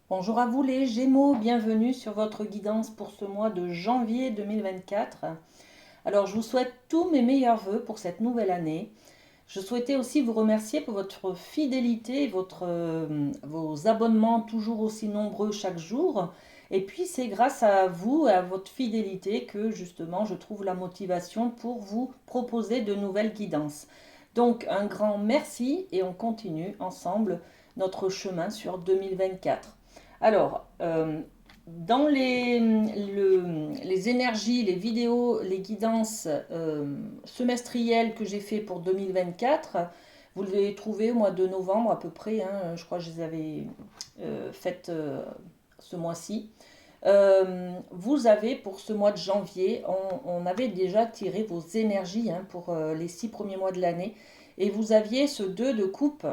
Bonjour à vous les Gémeaux, bienvenue sur votre guidance pour ce mois de janvier 2024. Alors je vous souhaite tous mes meilleurs voeux pour cette nouvelle année. Je souhaitais aussi vous remercier pour votre fidélité, vos abonnements toujours aussi nombreux chaque jour. Et puis c'est grâce à vous et à votre fidélité que justement je trouve la motivation pour vous proposer de nouvelles guidances. Donc un grand merci et on continue ensemble notre chemin sur 2024. Alors, dans les énergies, les vidéos, les guidances semestrielles que j'ai fait pour 2024, vous les trouvez au mois de novembre à peu près, hein, je crois que je les avais faites ce mois-ci. Vous avez pour ce mois de janvier, on avait déjà tiré vos énergies pour les 6 premiers mois de l'année, et vous aviez ce 2 de coupe.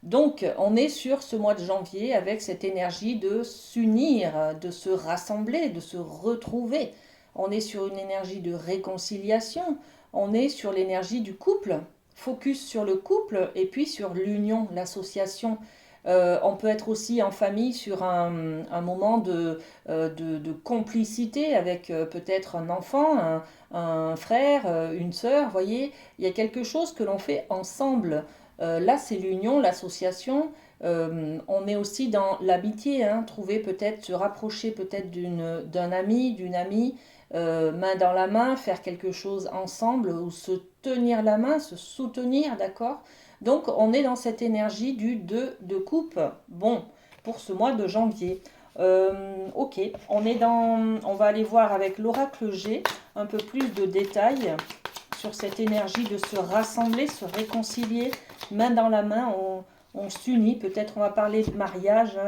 Donc, on est sur ce mois de janvier avec cette énergie de s'unir, de se rassembler, de se retrouver. On est sur une énergie de réconciliation. On est sur l'énergie du couple. Focus sur le couple et puis sur l'union, l'association. On peut être aussi en famille sur un moment de complicité avec peut-être un enfant, un frère, une sœur. Vous voyez, il y a quelque chose que l'on fait ensemble. Là, c'est l'union, l'association. On est aussi dans l'amitié, hein, trouver peut-être, se rapprocher peut-être d'un ami, d'une amie, main dans la main, faire quelque chose ensemble ou se tenir la main, se soutenir, d'accord? Donc, on est dans cette énergie du 2 de coupe. Bon, pour ce mois de janvier. Ok, on va aller voir avec l'oracle G un peu plus de détails sur cette énergie de se rassembler, se réconcilier, main dans la main, on s'unit. Peut-être on va parler de mariage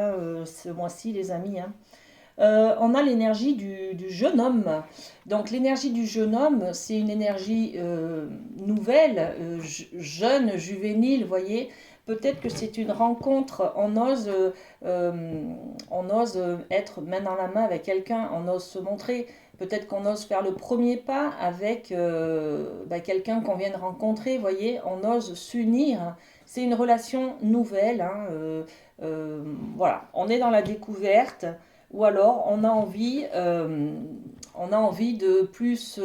ce mois-ci, les amis. On a l'énergie du jeune homme. Donc l'énergie du jeune homme, c'est une énergie nouvelle, jeune, juvénile, vous voyez. Peut-être que c'est une rencontre, on ose être main dans la main avec quelqu'un, on ose se montrer. Peut-être qu'on ose faire le premier pas avec quelqu'un qu'on vient de rencontrer, vous voyez. On ose s'unir. C'est une relation nouvelle. Voilà, on est dans la découverte ou alors on a envie de plus,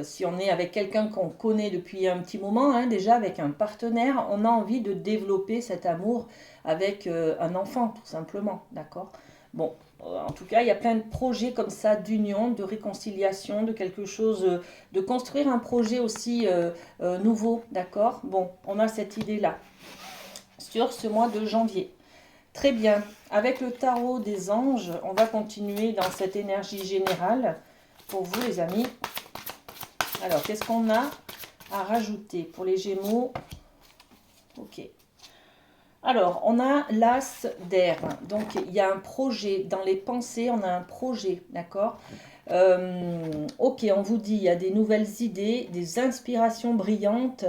si on est avec quelqu'un qu'on connaît depuis un petit moment, hein, déjà avec un partenaire, on a envie de développer cet amour avec un enfant, tout simplement, d'accord? Bon, en tout cas, il y a plein de projets comme ça d'union, de réconciliation, de quelque chose, de construire un projet aussi nouveau, d'accord? Bon, on a cette idée-là sur ce mois de janvier. Très bien. Avec le tarot des anges, on va continuer dans cette énergie générale pour vous, les amis. Alors, qu'est-ce qu'on a à rajouter pour les Gémeaux? Ok. Alors, on a l'as d'air. Donc, il y a un projet. Dans les pensées, on a un projet, d'accord? Ok, on vous dit, il y a des nouvelles idées, des inspirations brillantes.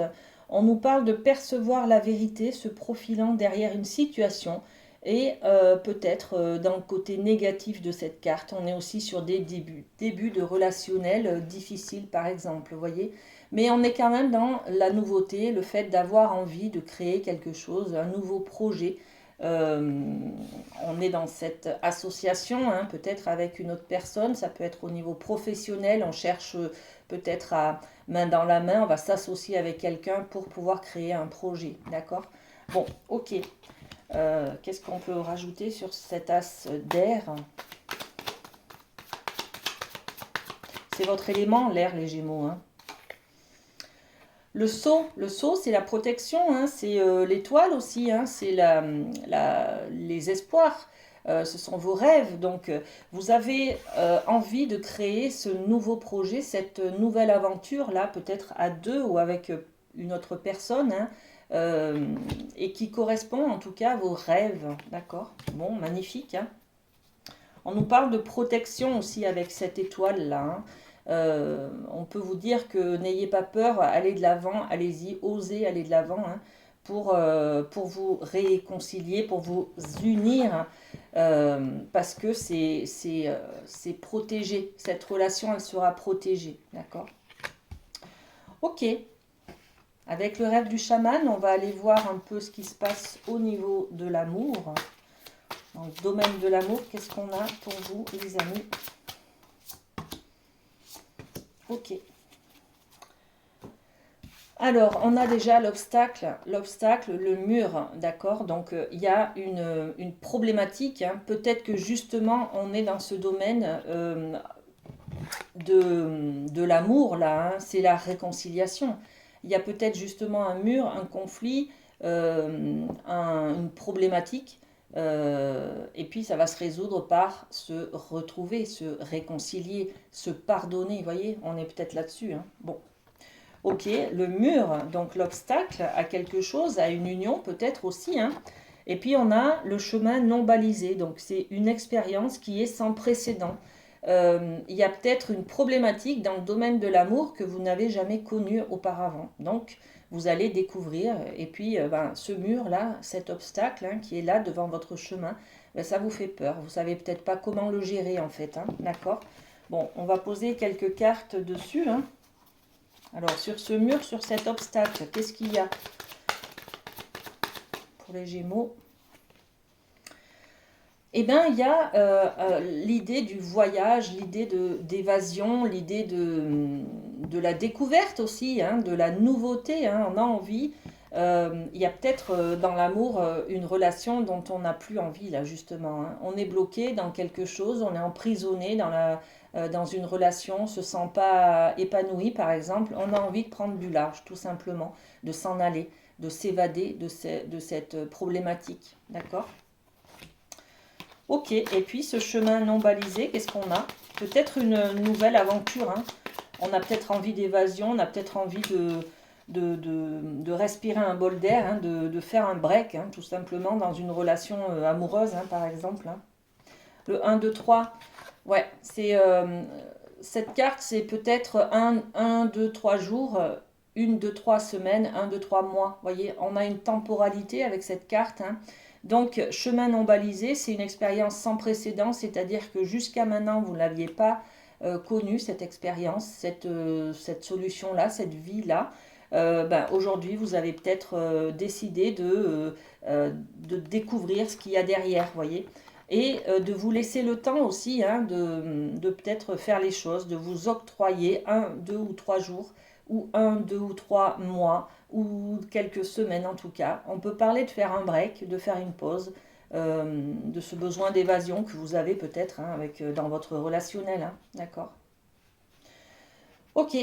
On nous parle de percevoir la vérité se profilant derrière une situation. Et peut-être dans le côté négatif de cette carte, on est aussi sur des débuts. Débuts de relationnel difficiles, par exemple, vous voyez. Mais on est quand même dans la nouveauté, le fait d'avoir envie de créer quelque chose, un nouveau projet. On est dans cette association, hein, peut-être avec une autre personne, ça peut être au niveau professionnel, on cherche peut-être à main dans la main, on va s'associer avec quelqu'un pour pouvoir créer un projet, d'accord? Bon, ok. Qu'est-ce qu'on peut rajouter sur cet as d'air? C'est votre élément, l'air, les Gémeaux, hein. Le sceau, c'est la protection, hein, c'est l'étoile aussi, hein, c'est les espoirs, ce sont vos rêves. Donc, vous avez envie de créer ce nouveau projet, cette nouvelle aventure-là, peut-être à deux ou avec une autre personne, hein, et qui correspond en tout cas à vos rêves, d'accord? Bon, magnifique, hein. On nous parle de protection aussi avec cette étoile-là, hein. On peut vous dire que n'ayez pas peur, allez de l'avant, allez-y, osez aller de l'avant, hein, pour vous réconcilier, pour vous unir, parce que c'est protégé. Cette relation, elle sera protégée, d'accord? Ok. Avec le rêve du chaman, on va aller voir un peu ce qui se passe au niveau de l'amour. Dans le domaine de l'amour, qu'est-ce qu'on a pour vous, les amis? Ok. Alors, on a déjà l'obstacle, le mur, d'accord? Donc, il y a une problématique, hein. Peut-être que justement, on est dans ce domaine de l'amour, là, hein. C'est la réconciliation. Il y a peut-être justement un mur, un conflit, une problématique, et puis ça va se résoudre par se retrouver, se réconcilier, se pardonner. Vous voyez, on est peut-être là-dessus, hein. Bon. Ok, le mur, donc l'obstacle à quelque chose, à une union peut-être aussi, hein. Et puis on a le chemin non balisé, donc c'est une expérience qui est sans précédent. Il y a peut-être une problématique dans le domaine de l'amour que vous n'avez jamais connue auparavant. Donc vous allez découvrir, et puis ce mur-là, cet obstacle, hein, qui est là devant votre chemin, ça vous fait peur. Vous savez peut-être pas comment le gérer en fait, hein, d'accord? Bon, on va poser quelques cartes dessus, hein. Alors, sur ce mur, sur cet obstacle, qu'est-ce qu'il y a pour les Gémeaux? Eh bien, il y a l'idée du voyage, l'idée d'évasion, l'idée de la découverte aussi, hein, de la nouveauté, hein, on a envie. Il y a peut-être dans l'amour une relation dont on n'a plus envie, là, justement, hein. On est bloqué dans quelque chose, on est emprisonné dans une relation, on ne se sent pas épanoui, par exemple. On a envie de prendre du large, tout simplement, de s'en aller, de s'évader de cette problématique. D'accord? Ok, et puis ce chemin non balisé, qu'est-ce qu'on a? Peut-être une nouvelle aventure, hein. On a peut-être envie d'évasion, on a peut-être envie de respirer un bol d'air, hein, de faire un break, hein, tout simplement, dans une relation amoureuse, hein, par exemple, hein. Le 1, 2, 3, ouais, cette carte, c'est peut-être 1, 2, 3 jours, 1, 2, 3 semaines, 1, 2, 3 mois. Vous voyez, on a une temporalité avec cette carte, hein. Donc, chemin non balisé, c'est une expérience sans précédent, c'est-à-dire que jusqu'à maintenant, vous ne l'aviez pas connue, cette expérience, cette solution-là, cette vie-là. Aujourd'hui, vous avez peut-être décidé de découvrir ce qu'il y a derrière, vous voyez, et de vous laisser le temps aussi, hein, de peut-être faire les choses, de vous octroyer 1, 2 ou 3 jours, ou 1, 2 ou 3 mois, ou quelques semaines en tout cas. On peut parler de faire un break, de faire une pause, de ce besoin d'évasion que vous avez peut-être, hein, dans votre relationnel, hein, d'accord? Ok,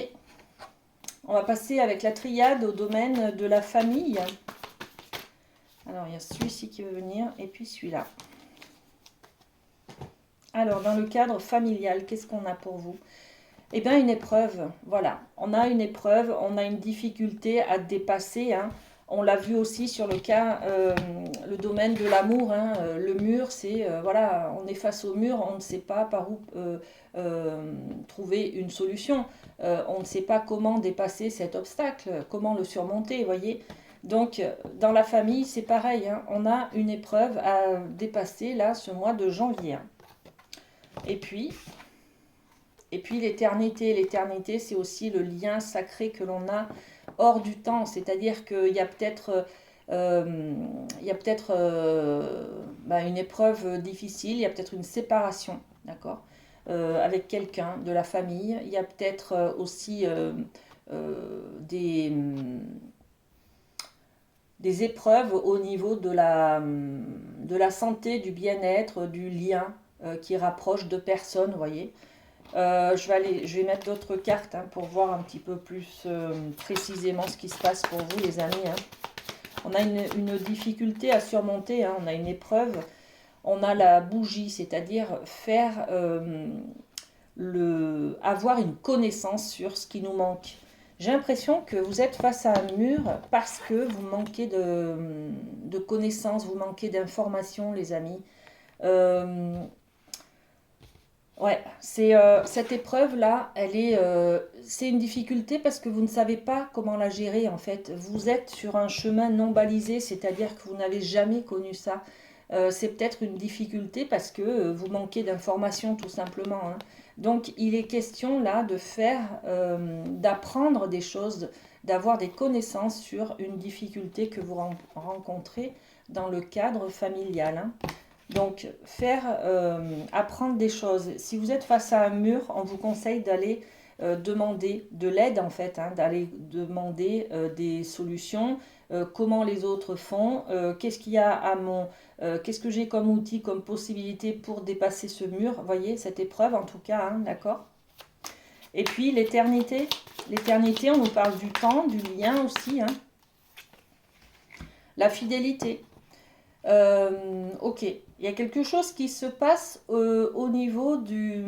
on va passer avec la triade au domaine de la famille. Alors, il y a celui-ci qui veut venir, et puis celui-là. Alors, dans le cadre familial, qu'est-ce qu'on a pour vous? Eh bien, une épreuve, voilà. On a une épreuve, on a une difficulté à dépasser, hein. On l'a vu aussi sur le domaine de l'amour, hein. Le mur, c'est, voilà, on est face au mur, on ne sait pas par où trouver une solution. On ne sait pas comment dépasser cet obstacle, comment le surmonter, vous voyez. Donc, dans la famille, c'est pareil, hein. On a une épreuve à dépasser, là, ce mois de janvier, hein. Et puis l'éternité, c'est aussi le lien sacré que l'on a hors du temps. C'est-à-dire qu'il y a peut-être une épreuve difficile, il y a peut-être une séparation, d'accord, avec quelqu'un de la famille. Il y a peut-être aussi des épreuves au niveau de la santé, du bien-être, du lien qui rapproche deux personnes, vous voyez. Je vais mettre d'autres cartes, hein, pour voir un petit peu plus précisément ce qui se passe pour vous, les amis, hein. On a une difficulté à surmonter, hein, on a une épreuve. On a la bougie, c'est-à-dire avoir une connaissance sur ce qui nous manque. J'ai l'impression que vous êtes face à un mur parce que vous manquez de connaissances, vous manquez d'informations, les amis. Ouais, cette épreuve-là, c'est une difficulté parce que vous ne savez pas comment la gérer en fait. Vous êtes sur un chemin non balisé, c'est-à-dire que vous n'avez jamais connu ça. C'est peut-être une difficulté parce que vous manquez d'informations tout simplement, hein. Donc il est question là d'apprendre des choses, d'avoir des connaissances sur une difficulté que vous rencontrez dans le cadre familial, hein. Donc, apprendre des choses. Si vous êtes face à un mur, on vous conseille d'aller demander de l'aide, en fait, hein, d'aller demander des solutions, comment les autres font, qu'est-ce qu'il y a qu'est-ce que j'ai comme outil, comme possibilité pour dépasser ce mur, voyez, cette épreuve en tout cas, hein, d'accord? Et puis l'éternité, on nous parle du temps, du lien aussi, hein. La fidélité. Ok, il y a quelque chose qui se passe au niveau du...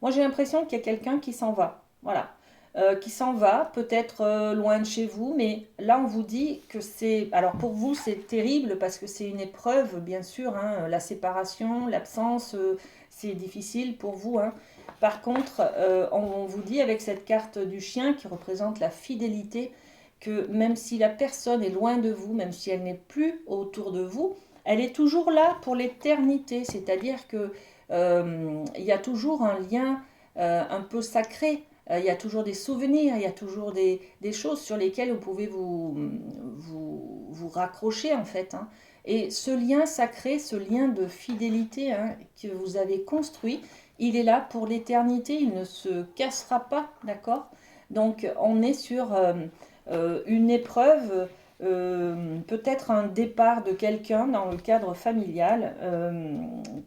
Moi j'ai l'impression qu'il y a quelqu'un qui s'en va, voilà. Qui s'en va, peut-être loin de chez vous, mais là on vous dit que c'est... Alors pour vous c'est terrible parce que c'est une épreuve, bien sûr, hein, la séparation, l'absence, c'est difficile pour vous, hein. Par contre, on vous dit avec cette carte du chien qui représente la fidélité, que même si la personne est loin de vous, même si elle n'est plus autour de vous, elle est toujours là pour l'éternité. C'est-à-dire que il y a toujours un lien un peu sacré. Il y a toujours des souvenirs, il y a toujours des choses sur lesquelles vous pouvez vous raccrocher en fait, hein. Et ce lien sacré, ce lien de fidélité, hein, que vous avez construit, il est là pour l'éternité, il ne se cassera pas, d'accord? Donc on est sur une épreuve, peut-être un départ de quelqu'un dans le cadre familial,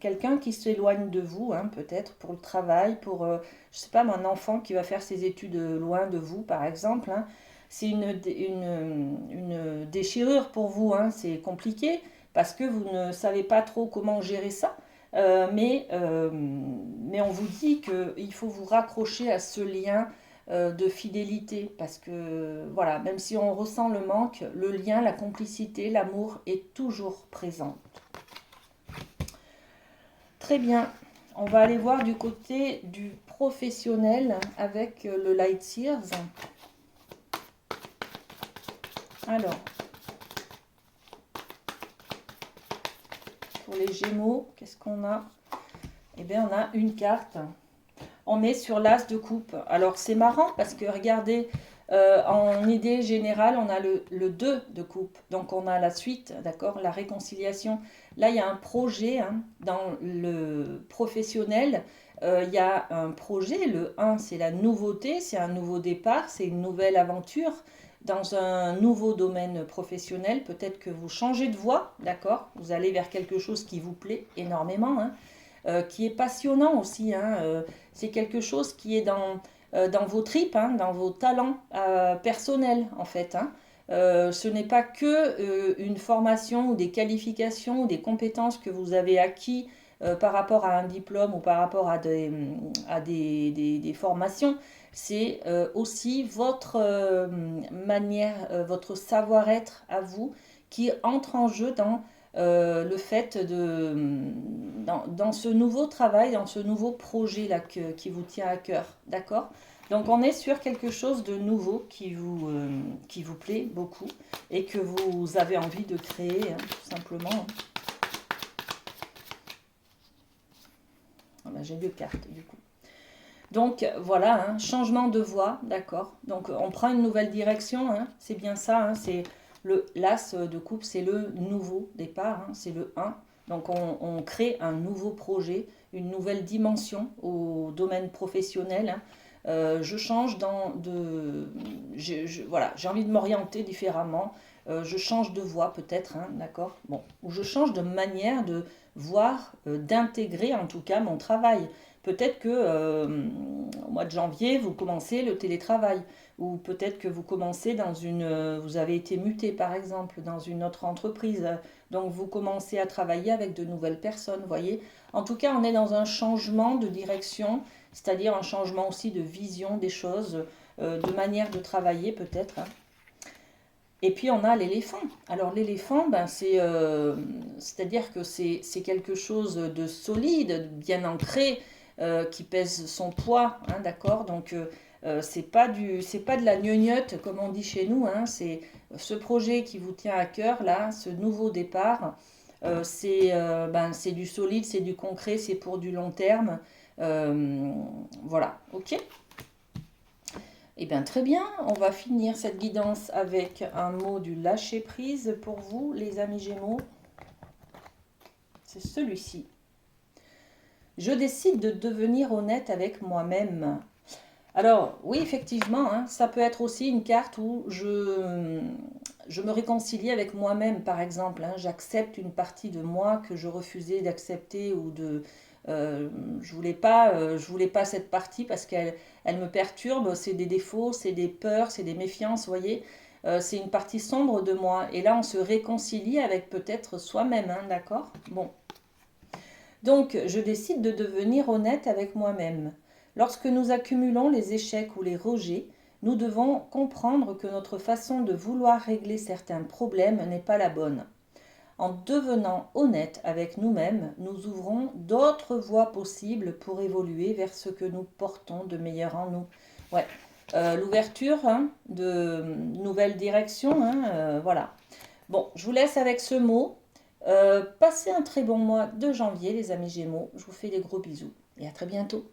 quelqu'un qui s'éloigne de vous, hein, peut-être pour le travail, pour, je sais pas, un enfant qui va faire ses études loin de vous, par exemple, hein. C'est une déchirure pour vous, hein, c'est compliqué parce que vous ne savez pas trop comment gérer ça. Mais on vous dit qu'il faut vous raccrocher à ce lien de fidélité parce que voilà, même si on ressent le manque, le lien, la complicité, l'amour est toujours présent. Très bien, on va aller voir du côté du professionnel avec le Light Sears. Alors, pour les Gémeaux, qu'est-ce qu'on a? Eh bien, on a une carte. On est sur l'as de coupe. Alors, c'est marrant parce que, regardez, en idée générale, on a le 2 de coupe. Donc, on a la suite, d'accord, la réconciliation. Là, il y a un projet, hein, dans le professionnel. Il y a un projet. Le 1, c'est la nouveauté, c'est un nouveau départ, c'est une nouvelle aventure dans un nouveau domaine professionnel. Peut-être que vous changez de voie, d'accord? Vous allez vers quelque chose qui vous plaît énormément, hein, qui est passionnant aussi, hein, c'est quelque chose qui est dans vos tripes, hein, dans vos talents personnels en fait, hein. Ce n'est pas que une formation ou des qualifications ou des compétences que vous avez acquis par rapport à un diplôme ou par rapport à des formations. C'est aussi votre manière, votre savoir-être à vous qui entre en jeu le fait dans ce nouveau travail, dans ce nouveau projet là qui vous tient à cœur, d'accord? Donc on est sur quelque chose de nouveau qui vous plaît beaucoup et que vous avez envie de créer, hein, tout simplement. Ah ben, j'ai 2 cartes du coup. Donc voilà, hein, changement de voie, d'accord. Donc on prend une nouvelle direction, hein, c'est bien ça, hein, c'est l'as de coupe, c'est le nouveau départ, hein, c'est le 1. Donc on crée un nouveau projet, une nouvelle dimension au domaine professionnel, hein. Je change voilà, j'ai envie de m'orienter différemment. Je change de voie peut-être, hein, d'accord. Bon, ou je change de manière de voir, d'intégrer en tout cas mon travail. Peut-être que au mois de janvier, vous commencez le télétravail. Ou peut-être que vous commencez vous avez été muté par exemple dans une autre entreprise. Donc vous commencez à travailler avec de nouvelles personnes, voyez. En tout cas, on est dans un changement de direction, c'est-à-dire un changement aussi de vision des choses, de manière de travailler peut-être, hein. Et puis on a l'éléphant. Alors l'éléphant, ben, c'est-à-dire que c'est quelque chose de solide, bien ancré, qui pèse son poids, hein, d'accord? Donc c'est pas de la gnognotte comme on dit chez nous, hein. C'est ce projet qui vous tient à cœur là, ce nouveau départ. C'est du solide, c'est du concret, c'est pour du long terme. Voilà, ok? Eh bien, très bien, on va finir cette guidance avec un mot du lâcher-prise pour vous, les amis Gémeaux. C'est celui-ci. Je décide de devenir honnête avec moi-même. Alors, oui, effectivement, hein, ça peut être aussi une carte où je me réconcilie avec moi-même, par exemple. Hein. J'accepte une partie de moi que je refusais d'accepter ou de... je voulais pas cette partie parce qu'elle me perturbe. C'est des défauts, c'est des peurs, c'est des méfiances, vous voyez. C'est une partie sombre de moi. Et là, on se réconcilie avec peut-être soi-même, hein, d'accord? Bon. Donc, je décide de devenir honnête avec moi-même. Lorsque nous accumulons les échecs ou les rejets, nous devons comprendre que notre façon de vouloir régler certains problèmes n'est pas la bonne. En devenant honnête avec nous-mêmes, nous ouvrons d'autres voies possibles pour évoluer vers ce que nous portons de meilleur en nous. Ouais, l'ouverture hein, de nouvelles directions, hein, voilà. Bon, je vous laisse avec ce mot. Passez un très bon mois de janvier, les amis Gémeaux. Je vous fais des gros bisous et à très bientôt.